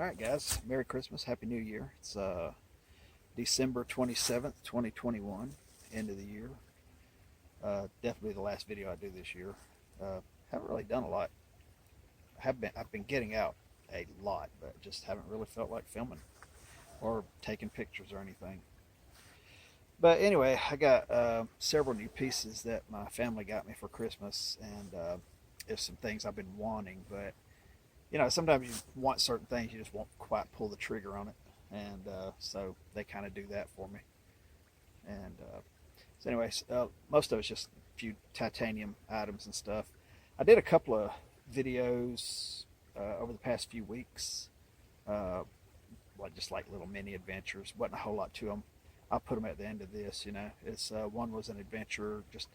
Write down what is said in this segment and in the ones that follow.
Alright guys, Merry Christmas, Happy New Year. It's December 27th, 2021, end of the year. Definitely the last video I do this year. Haven't really done a lot. I've been getting out a lot, but just haven't really felt like filming or taking pictures or anything. But anyway, I got several new pieces that my family got me for Christmas, and there's some things I've been wanting, but you know, sometimes you want certain things, you just won't quite pull the trigger on it, and so they kind of do that for me. And so anyways, most of it's just a few titanium items and stuff. I did a couple of videos over the past few weeks, just like little mini adventures. Wasn't a whole lot to them. I'll put them at the end of this. You know, it's one was an adventure, just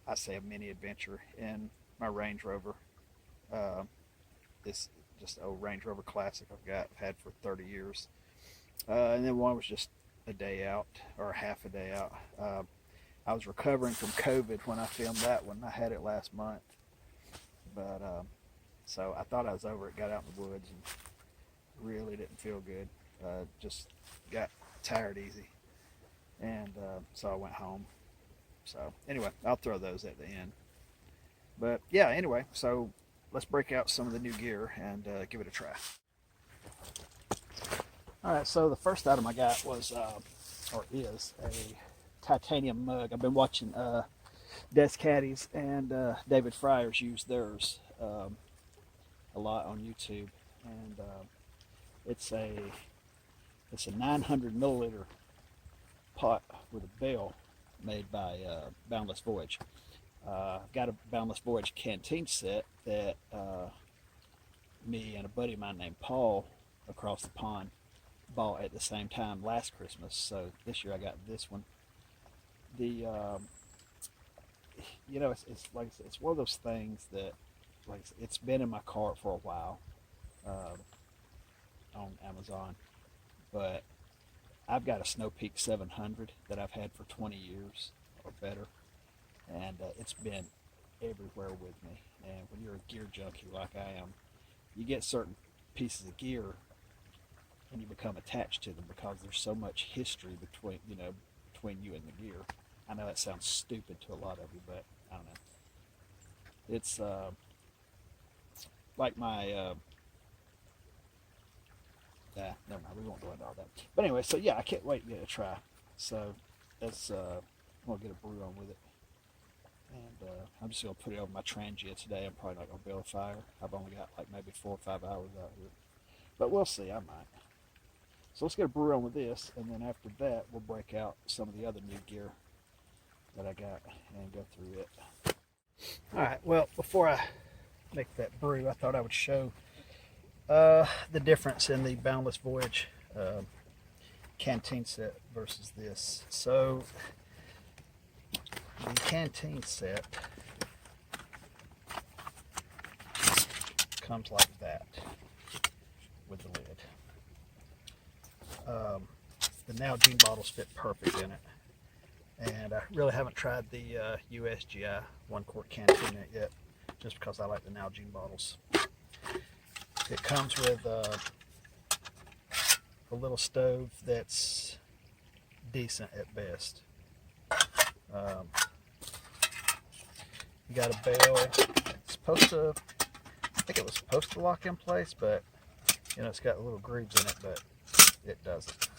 I'd say a mini adventure in my Range Rover. This just old Range Rover Classic I've had for 30 years. And then one was just a day out, or half a day out. I was recovering from COVID when I filmed that one. I had it last month. But, so I thought I was over it, got out in the woods, and really didn't feel good. Just got tired easy. And so I went home. So anyway, I'll throw those at the end. But yeah, anyway, so let's break out some of the new gear and give it a try. Alright, so the first item I got was, or is, a titanium mug. I've been watching Des Caddies and David Fryers use theirs a lot on YouTube. And it's a 900 milliliter pot with a bell made by Boundless Voyage. Got a Boundless Voyage canteen set that me and a buddy of mine named Paul across the pond bought at the same time last Christmas. So this year I got this one. The you know, it's like it's one of those things that, like, it's been in my cart for a while on Amazon, but I've got a Snow Peak 700 that I've had for 20 years or better. And it's been everywhere with me. And when you're a gear junkie like I am, you get certain pieces of gear and you become attached to them because there's so much history between you and the gear. I know that sounds stupid to a lot of you, but I don't know. It's like my never mind, we won't go into all that. But anyway, so yeah, I can't wait to get a try. So that's I'm gonna get a brew on with it. And I'm just going to put it over my Transient today. I'm probably not going to build a fire. I've only got like maybe 4 or 5 hours out here. But we'll see, I might. So let's get a brew on with this, and then after that, we'll break out some of the other new gear that I got and go through it. Alright, well, before I make that brew, I thought I would show the difference in the Boundless Voyage canteen set versus this. So the canteen set comes like that with the lid. The Nalgene bottles fit perfect in it, and I really haven't tried the USGI 1 quart canteen yet, just because I like the Nalgene bottles. It comes with a little stove that's decent at best. You got a bell. It's supposed to, I think it was supposed to lock in place, but you know, it's got little grooves in it, but it doesn't,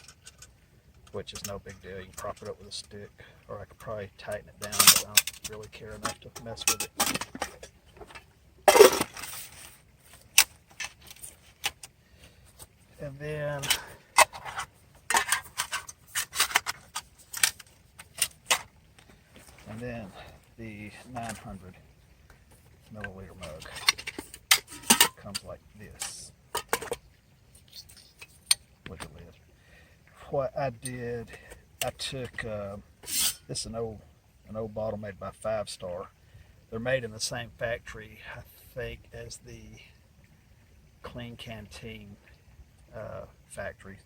which is no big deal. You can prop it up with a stick, or I could probably tighten it down, but I don't really care enough to mess with it. And then the 900 milliliter mug comes like this with the lid. What I did, I took this is an old bottle made by 5 Star. They're made in the same factory, I think, as the Clean Canteen factory.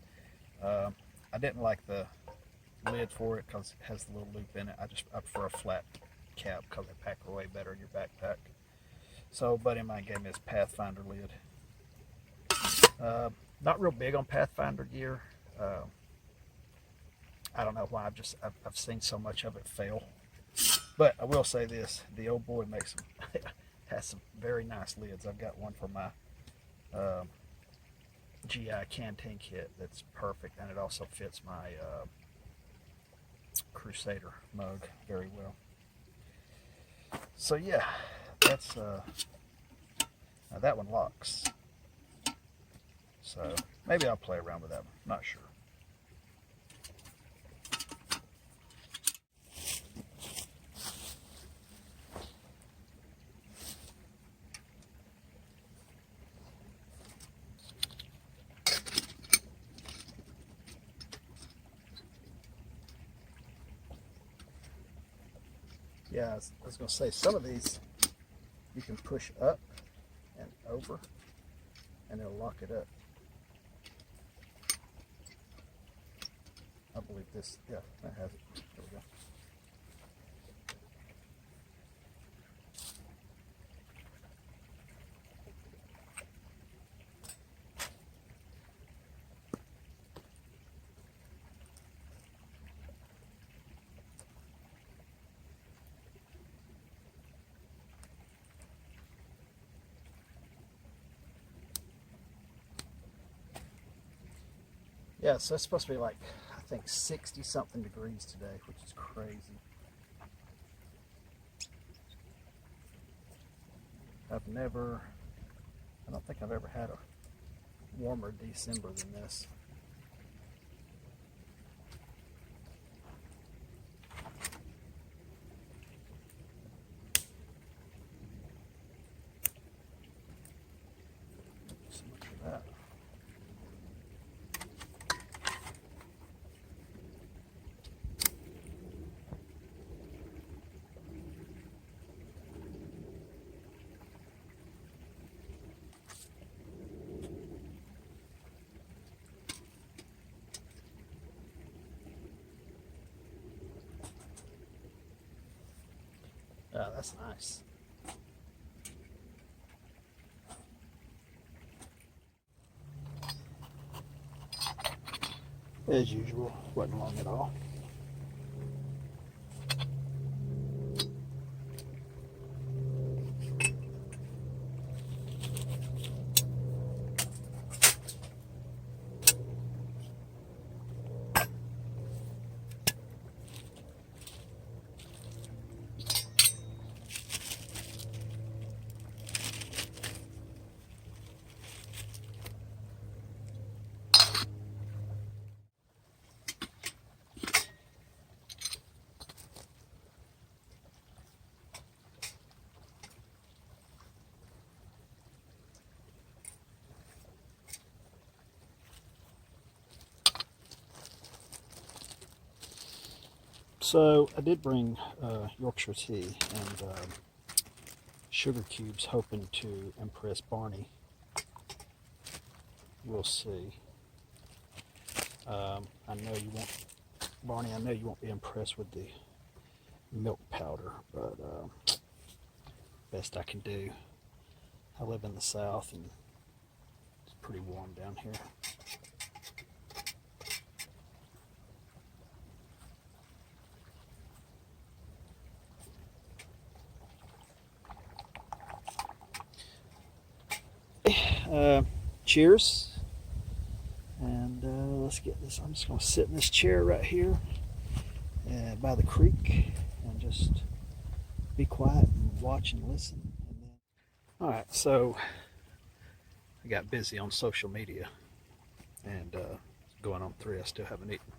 I didn't like the lid for it because it has the little loop in it. I prefer a flat cap because they pack away better in your backpack. So a buddy of mine gave me this Pathfinder lid. Not real big on Pathfinder gear. I don't know why. I've seen so much of it fail. But I will say this: the old boy makes some has some very nice lids. I've got one for my GI canteen kit that's perfect, and it also fits my Crusader mug very well. So yeah, that's now that one locks. So maybe I'll play around with that one. Not sure. Yeah, I was going to say, some of these you can push up and over and it'll lock it up. I believe this, yeah, that has it. There we go. Yeah, so it's supposed to be like, I think 60 something degrees today, which is crazy. I don't think I've ever had a warmer December than this. So much for that. Oh, that's nice. As usual, wasn't long at all. So I did bring Yorkshire tea and sugar cubes, hoping to impress Barney. We'll see. I know you won't, Barney. I know you won't be impressed with the milk powder, but best I can do. I live in the South and it's pretty warm down here. Cheers, and let's get this. I'm just going to sit in this chair right here by the creek and just be quiet and watch and listen. And then... All right, so I got busy on social media and going on 3. I still haven't eaten.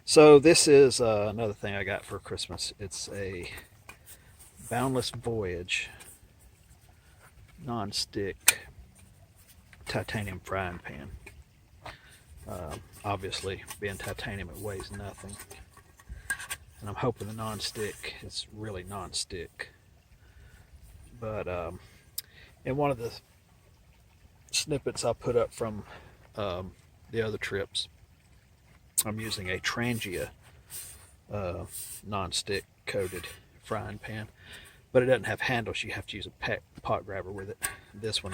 So this is another thing I got for Christmas. It's a Boundless Voyage non-stick titanium frying pan. Obviously, being titanium, it weighs nothing, and I'm hoping the non-stick is really non-stick. But in one of the snippets I put up from the other trips, I'm using a Trangia non-stick coated frying pan. but it doesn't have handles. You have to use a pot grabber with it. This one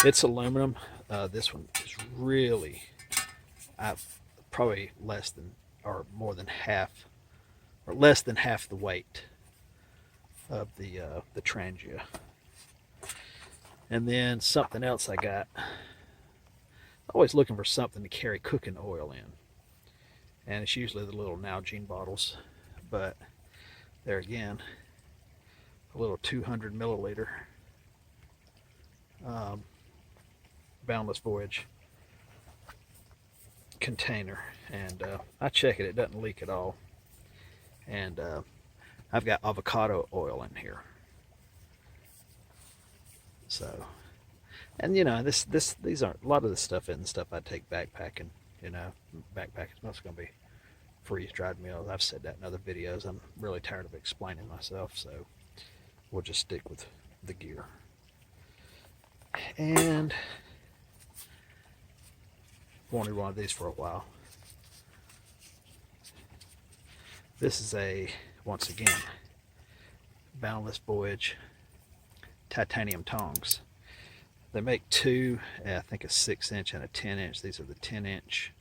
it's aluminum. This one is really, probably less than or more than half, or less than half the weight of the Trangia. And then something else I got. Always looking for something to carry cooking oil in, and it's usually the little Nalgene bottles, but there again, a little 200 milliliter Boundless Voyage container, and I check it, it doesn't leak at all. And I've got avocado oil in here, so, and you know, these aren't, a lot of this stuff isn't stuff I take backpacking. You know, backpacking is mostly going to be freeze-dried meals. I've said that in other videos. I'm really tired of explaining myself, so we'll just stick with the gear. And wanted one of these for a while. This is a, once again, Boundless Voyage titanium tongs. They make two, I think a 6-inch and a 10-inch. These are the 10-inch.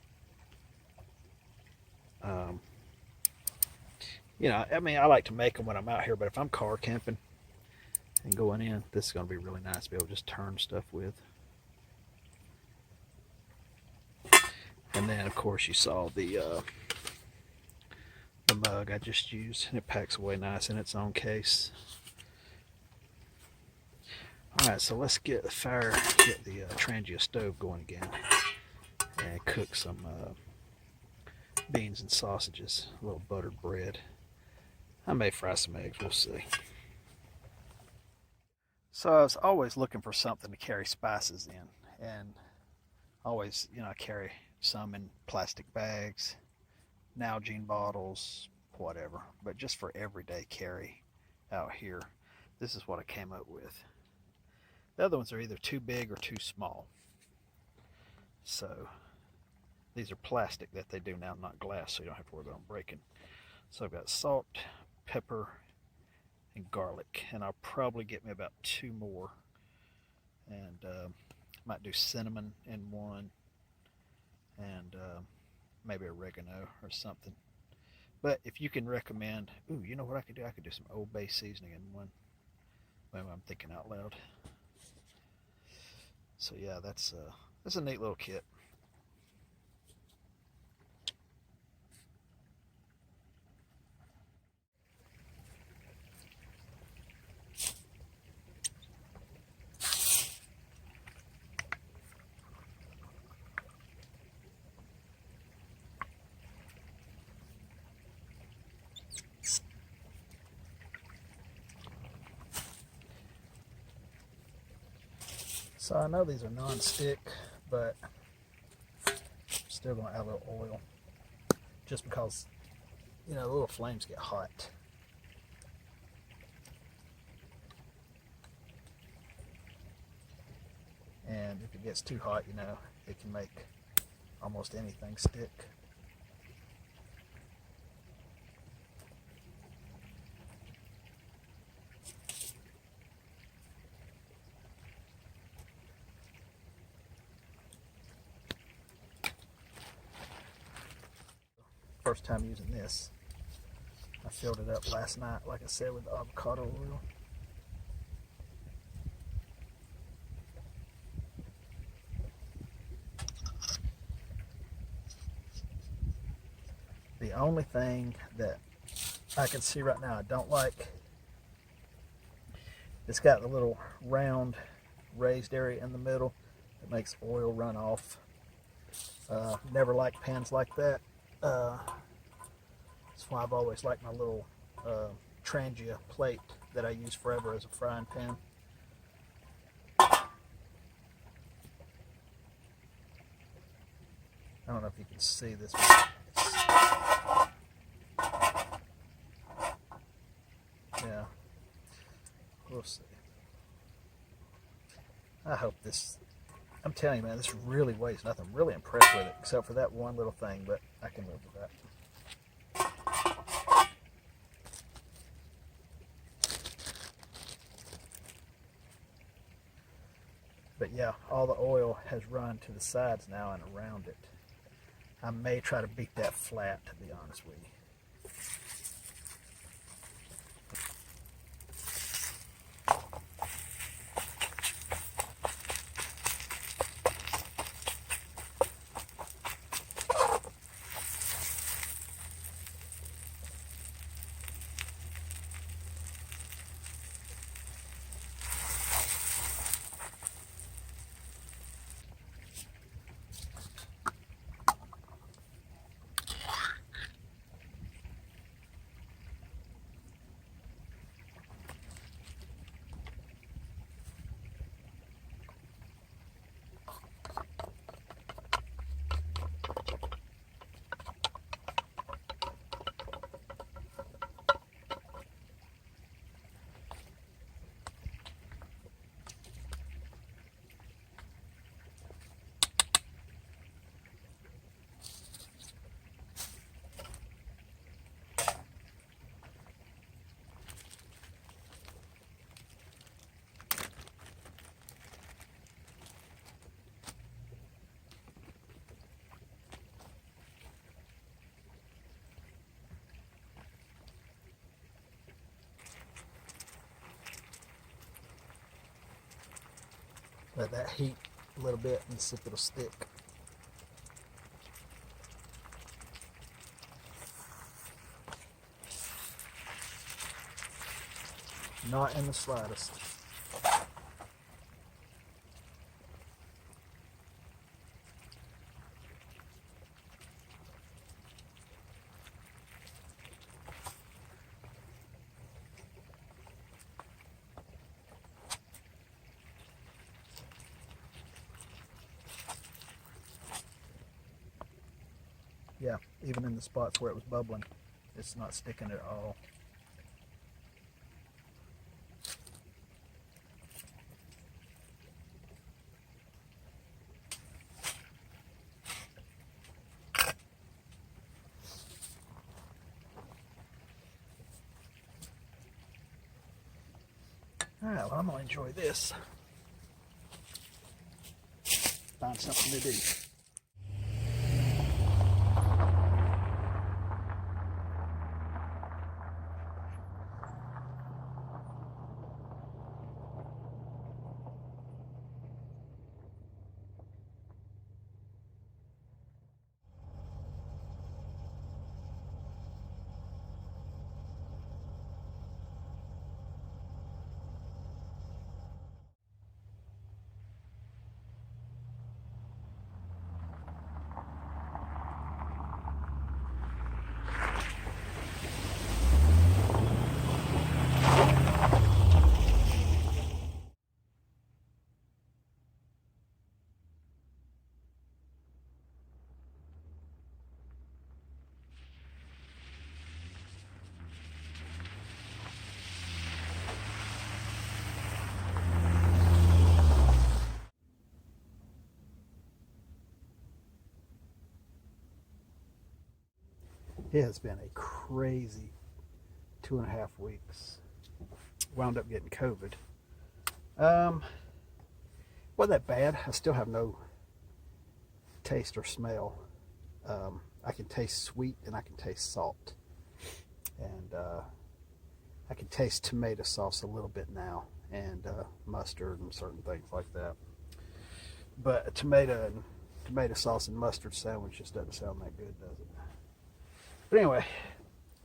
You know, I mean, I like to make them when I'm out here, but if I'm car camping and going in, this is going to be really nice to be able to just turn stuff with. And then, of course, you saw the mug I just used, and it packs away nice in its own case. Alright, so let's get the Trangia stove going again and cook some beans and sausages, a little buttered bread. I may fry some eggs, we'll see. So I was always looking for something to carry spices in, and always, you know, I carry some in plastic bags, Nalgene bottles, whatever, but just for everyday carry out here, this is what I came up with. The other ones are either too big or too small. So these are plastic that they do now, not glass, so you don't have to worry about them breaking. So I've got salt, pepper, and garlic, and I'll probably get me about 2 more, and might do cinnamon in one, and maybe oregano or something. But if you can recommend, ooh, you know what I could do? I could do some Old Bay seasoning in one. Maybe I'm thinking out loud. So yeah, that's a neat little kit. So I know these are non-stick, but I'm still going to add a little oil, just because, you know, the little flames get hot. And if it gets too hot, you know, it can make almost anything stick. First time using this. I filled it up last night, like I said, with avocado oil. The only thing that I can see right now I don't like, it's got the little round raised area in the middle that makes oil run off. Never liked pans like that. That's why I've always liked my little Trangia plate that I use forever as a frying pan. I don't know if you can see this. Yeah, we'll see. I hope this, I'm telling you, man, this really weighs nothing. I'm really impressed with it, except for that one little thing, but I can live with that. But yeah, all the oil has run to the sides now and around it. I may try to beat that flat, to be honest with you. Let that heat a little bit and see if it'll stick. Not in the slightest. Yeah, even in the spots where it was bubbling, it's not sticking at all. Alright, well, I'm going to enjoy this. Find something to do. It has been a crazy 2.5 weeks. Wound up getting COVID. Wasn't that bad. I still have no taste or smell. I can taste sweet and I can taste salt. And I can taste tomato sauce a little bit now, and mustard and certain things like that. But a tomato sauce and mustard sandwich just doesn't sound that good, does it? But anyway,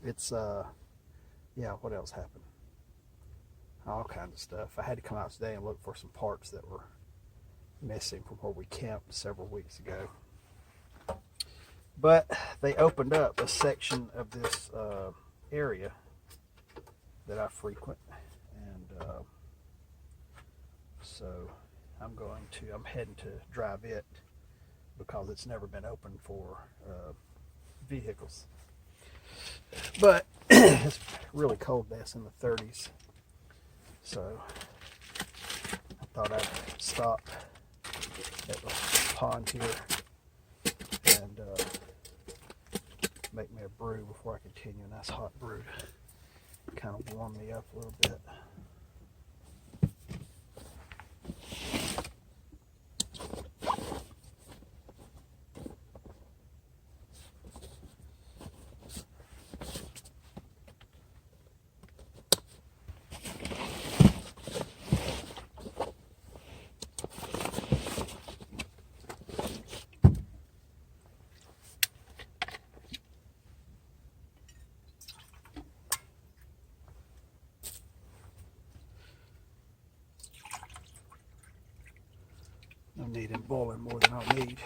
it's yeah, what else happened? All kinds of stuff. I had to come out today and look for some parts that were missing from where we camped several weeks ago. But they opened up a section of this area that I frequent, and so I'm heading to drive it because it's never been open for vehicles. But it's really cold there. It's in the 30s. So I thought I'd stop at the pond here and make me a brew before I continue. A nice hot brew to kind of warm me up a little bit. need him boiling more than I'll need.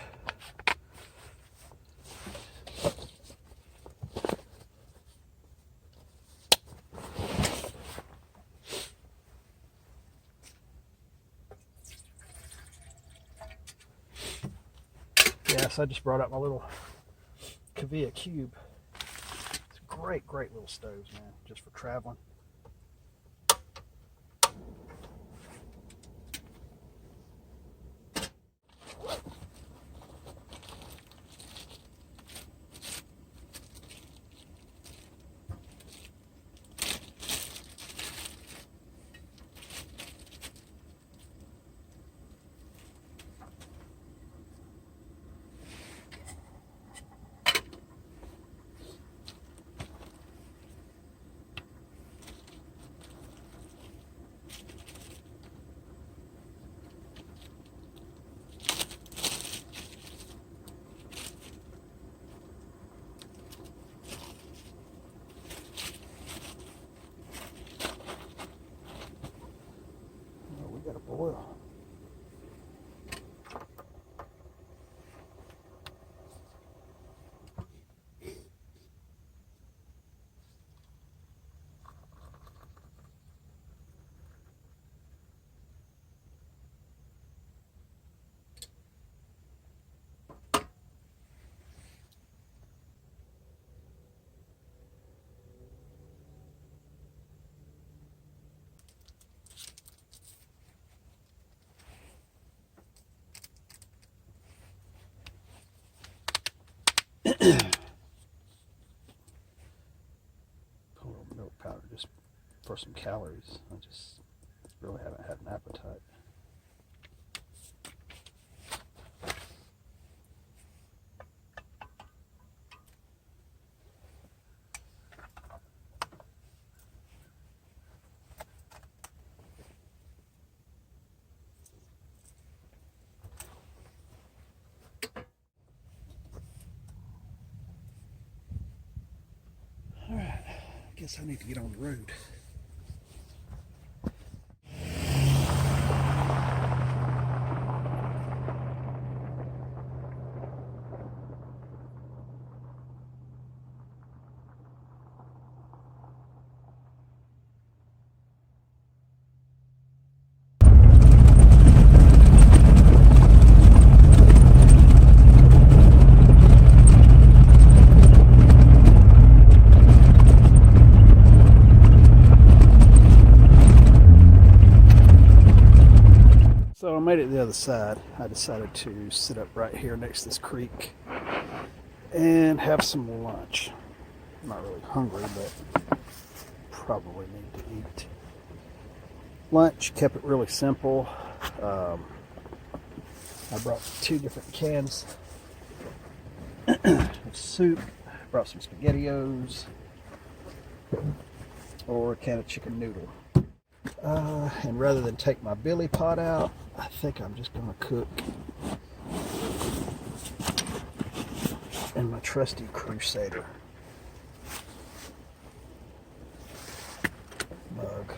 Yes, I just brought out my little Cavia Cube. It's great little stoves, man, just for traveling. Got a boil. Put a little milk powder just for some calories. I just really haven't had an appetite. All right, I guess I need to get on the road. So I made it to the other side. I decided to sit up right here next to this creek and have some lunch. I'm not really hungry, but probably need to eat. Lunch, kept it really simple. I brought 2 different cans of soup, brought some SpaghettiOs, or a can of chicken noodle. And rather than take my billy pot out, I think I'm just going to cook in my trusty Crusader mug.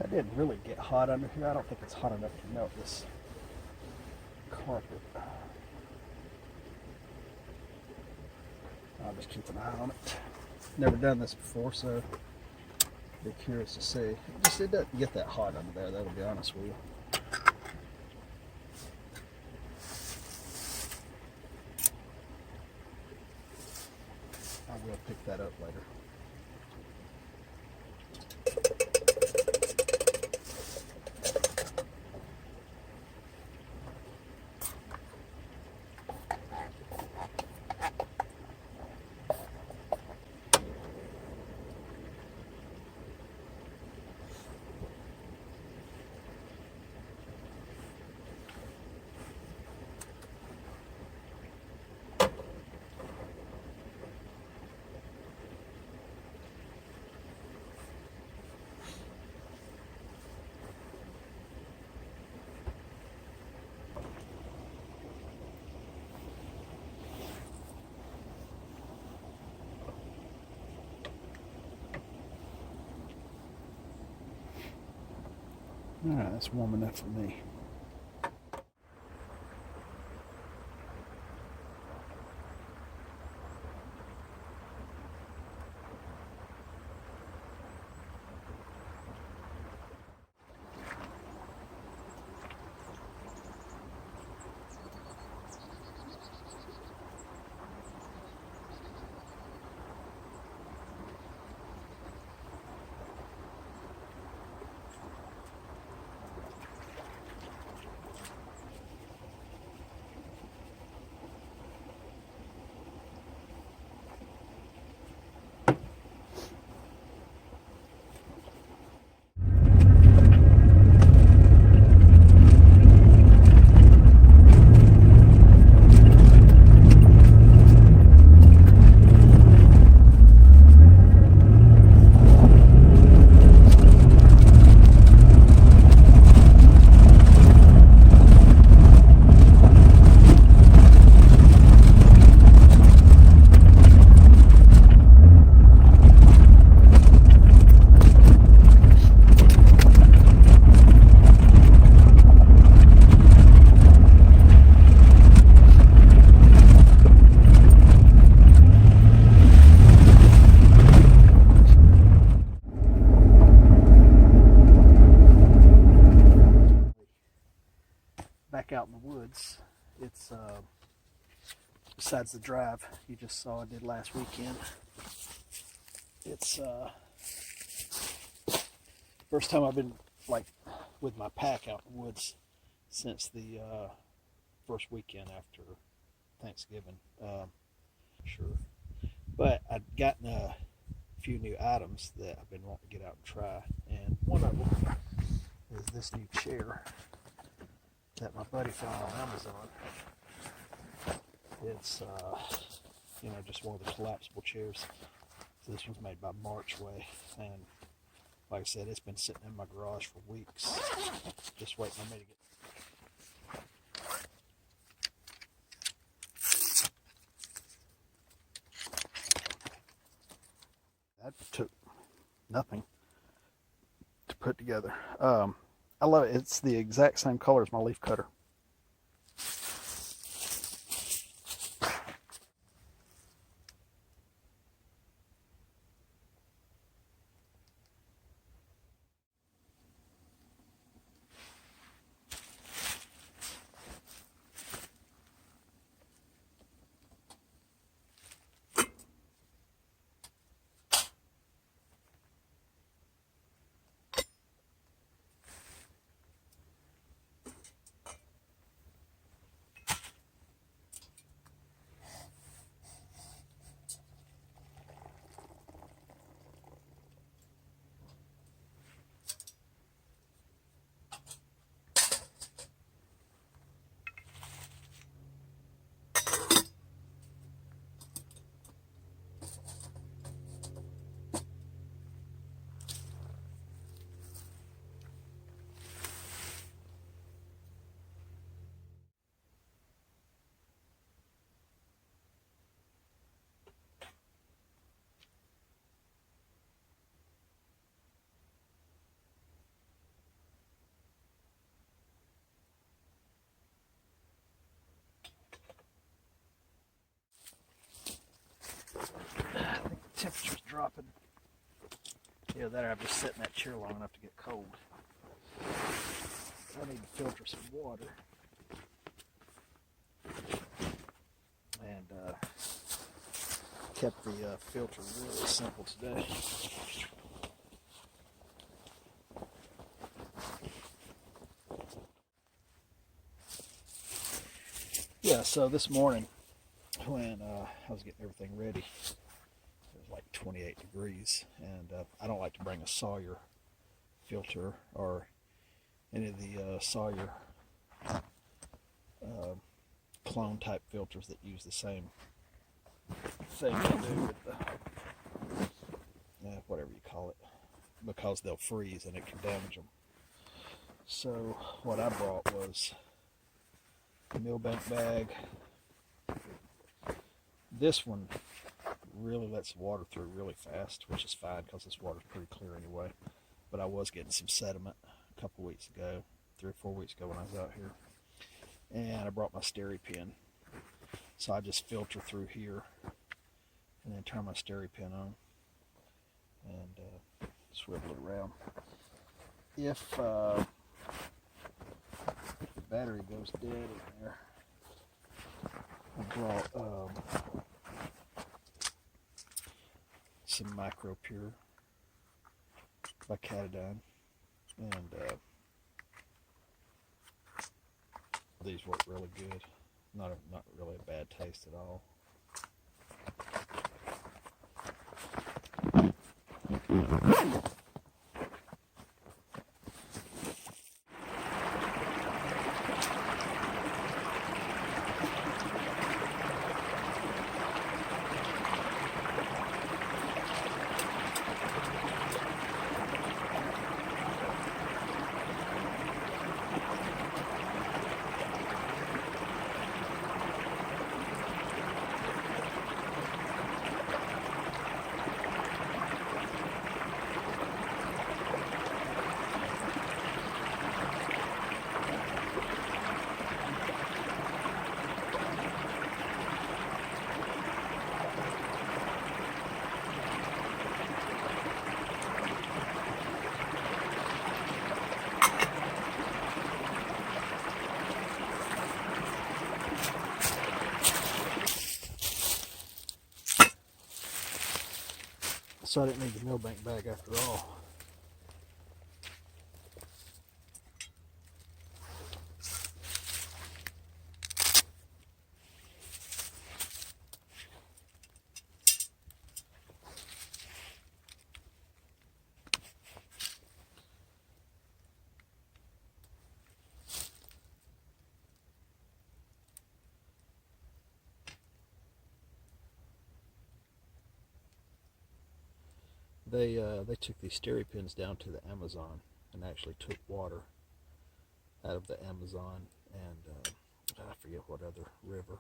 That didn't really get hot under here. I don't think it's hot enough to melt this carpet. I'll just keep an eye on it. Never done this before, so be curious to see. It doesn't get that hot under there, though, to be honest with you. I will pick that up later. Alright, that's warm enough for me. Back out in the woods. It's besides the drive you just saw I did last weekend. It's first time I've been like with my pack out in the woods since the first weekend after Thanksgiving. Sure, but I've gotten a few new items that I've been wanting to get out and try, and one of them is this new chair that my buddy found on Amazon. It's just one of the collapsible chairs. So this one's made by Marchway, and like I said, it's been sitting in my garage for weeks, just waiting on me to get. That took nothing to put together. I love it. It's the exact same color as my leaf cutter. Temperature's dropping. Yeah, that I've just sat in that chair long enough to get cold. I need to filter some water. And kept the filter really simple today. Yeah, so this morning when I was getting everything ready, it was like 28 degrees, and I don't like to bring a Sawyer filter or any of the Sawyer clone type filters that use the same thing to do with the whatever you call it, because they'll freeze and it can damage them. So what I brought was a Millbank bag. This one really lets water through really fast, which is fine because this water's pretty clear anyway. But I was getting some sediment a couple weeks ago, 3 or 4 weeks ago when I was out here. And I brought my Steripen. So I just filter through here and then turn my Steripen on and swivel it around. If the battery goes dead in there, I brought some Micro Pure by Catadine, and these work really good. Not really a bad taste at all. So I didn't need the millbank bag after all. They took these Steripens down to the Amazon and actually took water out of the Amazon and I forget what other river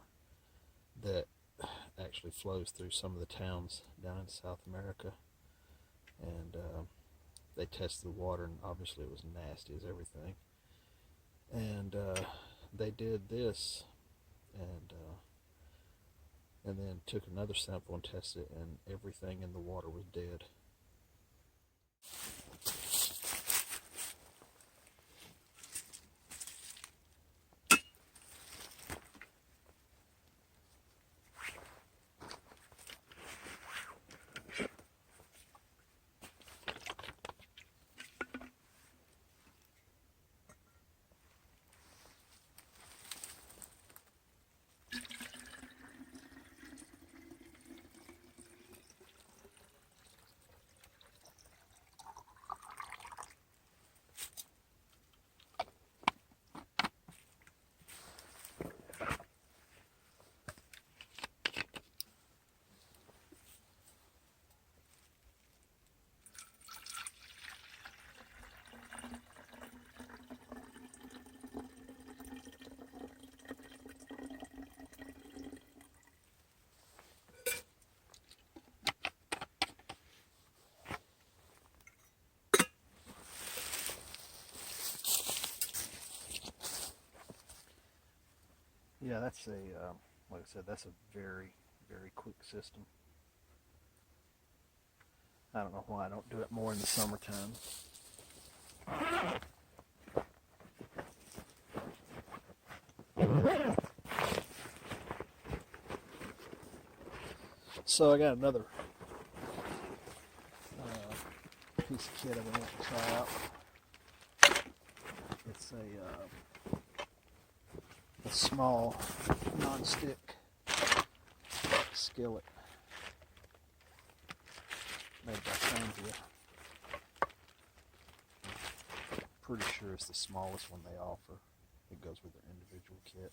that actually flows through some of the towns down in South America, and they tested the water, and obviously it was nasty as everything. And they did this, and then took another sample and tested it, and everything in the water was dead. Yeah, that's like I said, that's a very, very quick system. I don't know why I don't do it more in the summertime. So I got another piece of kit I've been wanting to try out. It's a small non-stick skillet made by Sandia. Pretty sure it's the smallest one they offer. It goes with their individual kit,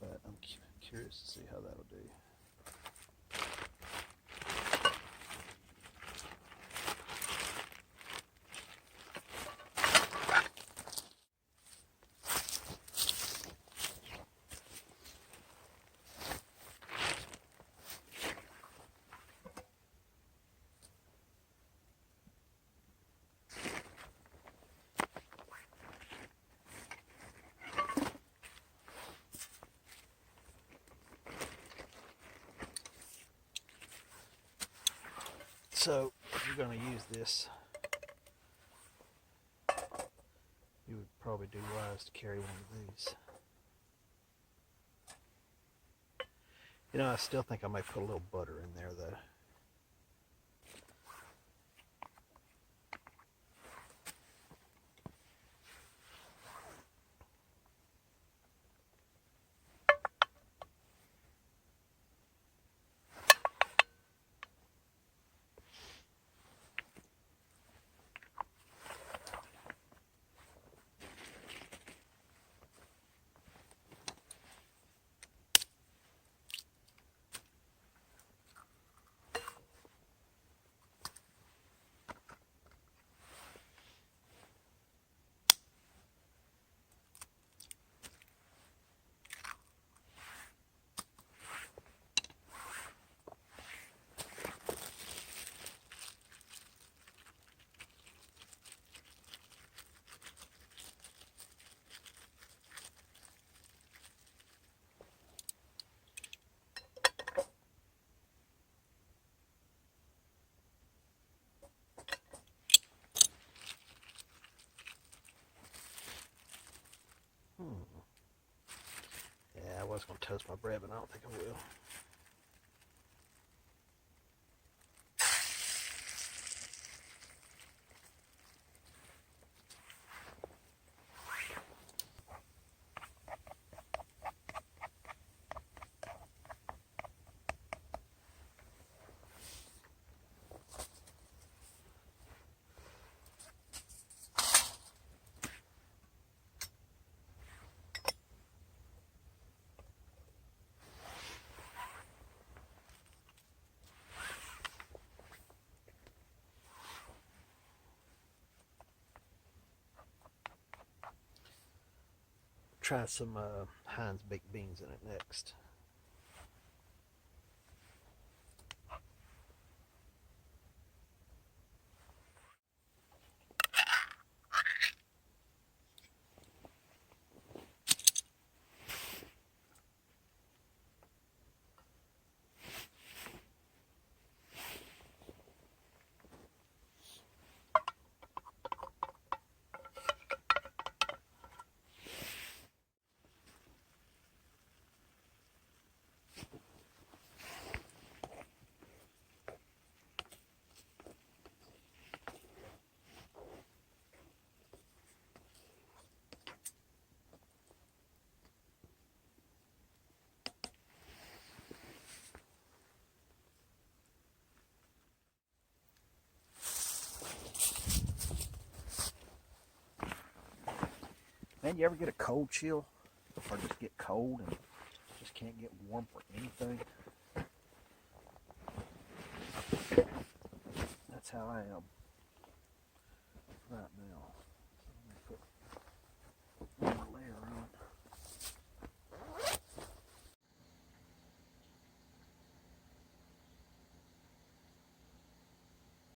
but I'm curious to see how that'll do. So if you're going to use this, you would probably do wise to carry one of these. You know, I still think I might put a little butter in there though. Yeah, I was going to toast my bread, but I don't think I will. Try some Heinz baked beans in it next. Man, you ever get a cold chill? Or just get cold and just can't get warm for anything? That's how I am.